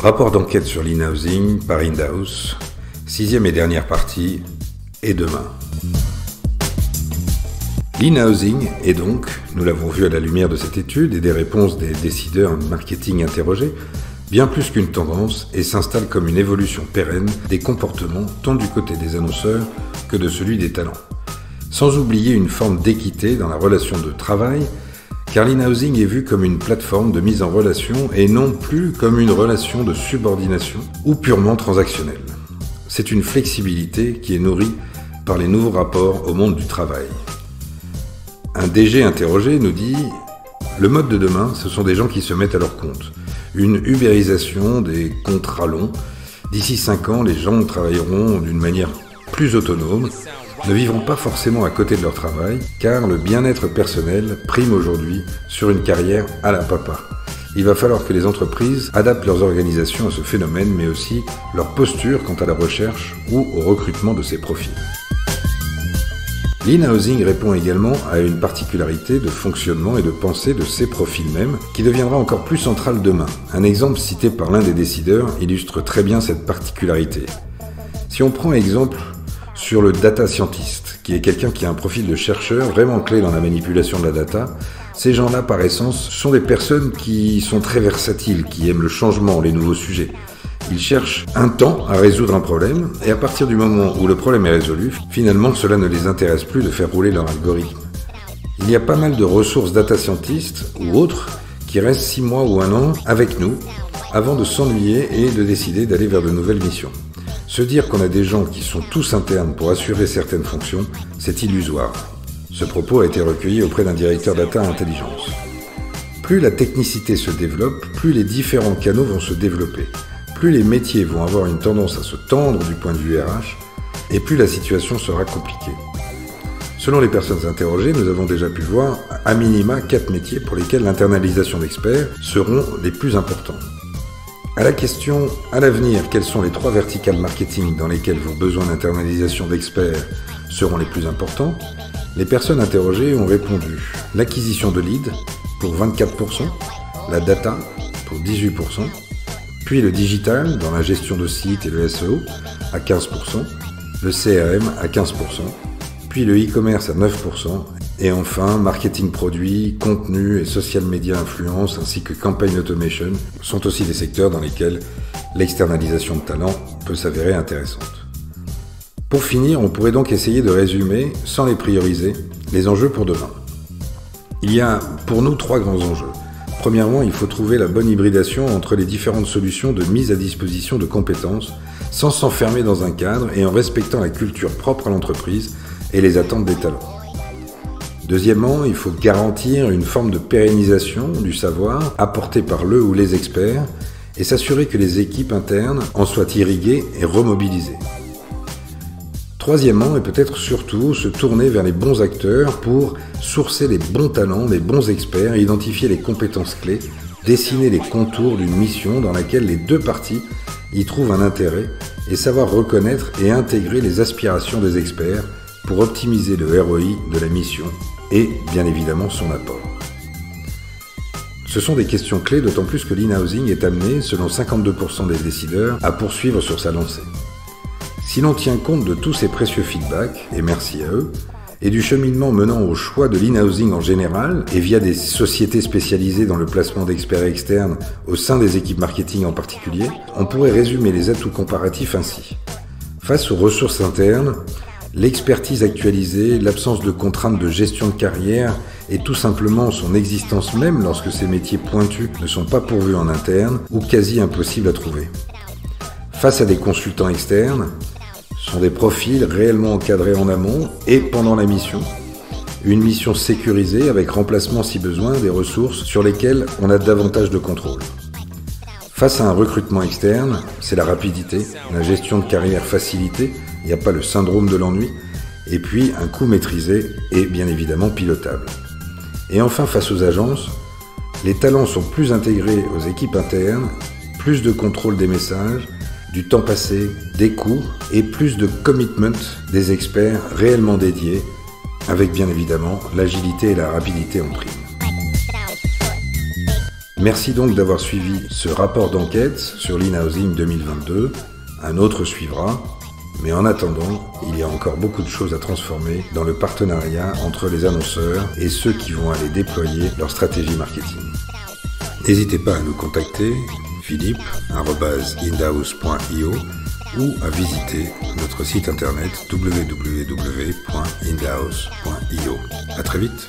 Rapport d'enquête sur l'in-housing par Inhouse, 6e et dernière partie, et demain. L'in-housing est donc, nous l'avons vu à la lumière de cette étude et des réponses des décideurs marketing interrogés, bien plus qu'une tendance et s'installe comme une évolution pérenne des comportements tant du côté des annonceurs que de celui des talents. Sans oublier une forme d'équité dans la relation de travail, car l'in-housing est vu comme une plateforme de mise en relation et non plus comme une relation de subordination ou purement transactionnelle. C'est une flexibilité qui est nourrie par les nouveaux rapports au monde du travail. Un DG interrogé nous dit « Le mode de demain, ce sont des gens qui se mettent à leur compte. Une ubérisation des contrats longs. D'ici 5 ans, les gens travailleront d'une manière plus autonome, ne vivront pas forcément à côté de leur travail, car le bien-être personnel prime aujourd'hui sur une carrière à la papa. Il va falloir que les entreprises adaptent leurs organisations à ce phénomène, mais aussi leur posture quant à la recherche ou au recrutement de ces profils. L'in-housing répond également à une particularité de fonctionnement et de pensée de ces profils mêmes, qui deviendra encore plus centrale demain. Un exemple cité par l'un des décideurs illustre très bien cette particularité. Si on prend exemple sur le data scientist, qui est quelqu'un qui a un profil de chercheur vraiment clé dans la manipulation de la data, ces gens-là, par essence, sont des personnes qui sont très versatiles, qui aiment le changement, les nouveaux sujets. Ils cherchent un temps à résoudre un problème, et à partir du moment où le problème est résolu, finalement, cela ne les intéresse plus de faire rouler leur algorithme. Il y a pas mal de ressources data scientists ou autres qui restent 6 mois ou 1 an avec nous, avant de s'ennuyer et de décider d'aller vers de nouvelles missions. Se dire qu'on a des gens qui sont tous internes pour assurer certaines fonctions, c'est illusoire. Ce propos a été recueilli auprès d'un directeur data intelligence. Plus la technicité se développe, plus les différents canaux vont se développer, plus les métiers vont avoir une tendance à se tendre du point de vue RH, et plus la situation sera compliquée. Selon les personnes interrogées, nous avons déjà pu voir à minima 4 métiers pour lesquels l'internalisation d'experts seront les plus importants. À la question « À l'avenir, quelles sont les 3 verticales marketing dans lesquelles vos besoins d'internalisation d'experts seront les plus importants ?» Les personnes interrogées ont répondu « L'acquisition de leads pour 24%, la data pour 18%, puis le digital dans la gestion de sites et le SEO à 15%, le CRM à 15%, puis le e-commerce à 9%, et enfin, marketing produit, contenu et social media influence ainsi que campaign automation sont aussi des secteurs dans lesquels l'externalisation de talent peut s'avérer intéressante. Pour finir, on pourrait donc essayer de résumer, sans les prioriser, les enjeux pour demain. Il y a pour nous 3 grands enjeux. Premièrement, il faut trouver la bonne hybridation entre les différentes solutions de mise à disposition de compétences, sans s'enfermer dans un cadre et en respectant la culture propre à l'entreprise et les attentes des talents. Deuxièmement, il faut garantir une forme de pérennisation du savoir apporté par le ou les experts et s'assurer que les équipes internes en soient irriguées et remobilisées. Troisièmement, et peut-être surtout, se tourner vers les bons acteurs pour sourcer les bons talents, les bons experts, identifier les compétences clés, dessiner les contours d'une mission dans laquelle les 2 parties y trouvent un intérêt et savoir reconnaître et intégrer les aspirations des experts pour optimiser le ROI de la mission et, bien évidemment, son apport. Ce sont des questions clés, d'autant plus que l'in-housing est amené, selon 52% des décideurs, à poursuivre sur sa lancée. Si l'on tient compte de tous ces précieux feedbacks, et merci à eux, et du cheminement menant au choix de l'in-housing en général, et via des sociétés spécialisées dans le placement d'experts externes au sein des équipes marketing en particulier, on pourrait résumer les atouts comparatifs ainsi. Face aux ressources internes, l'expertise actualisée, l'absence de contraintes de gestion de carrière et tout simplement son existence même lorsque ces métiers pointus ne sont pas pourvus en interne ou quasi impossibles à trouver. Face à des consultants externes, ce sont des profils réellement encadrés en amont et pendant la mission. Une mission sécurisée avec remplacement si besoin des ressources sur lesquelles on a davantage de contrôle. Face à un recrutement externe, c'est la rapidité, la gestion de carrière facilitée, il n'y a pas le syndrome de l'ennui, et puis un coût maîtrisé et bien évidemment pilotable. Et enfin, face aux agences, les talents sont plus intégrés aux équipes internes, plus de contrôle des messages, du temps passé, des coûts et plus de commitment des experts réellement dédiés, avec bien évidemment l'agilité et la rapidité en prime. Merci donc d'avoir suivi ce rapport d'enquête sur l'in-housing 2022. Un autre suivra. Mais en attendant, il y a encore beaucoup de choses à transformer dans le partenariat entre les annonceurs et ceux qui vont aller déployer leur stratégie marketing. N'hésitez pas à nous contacter, philippe@indahouse.io ou à visiter notre site internet www.indahouse.io. À très vite.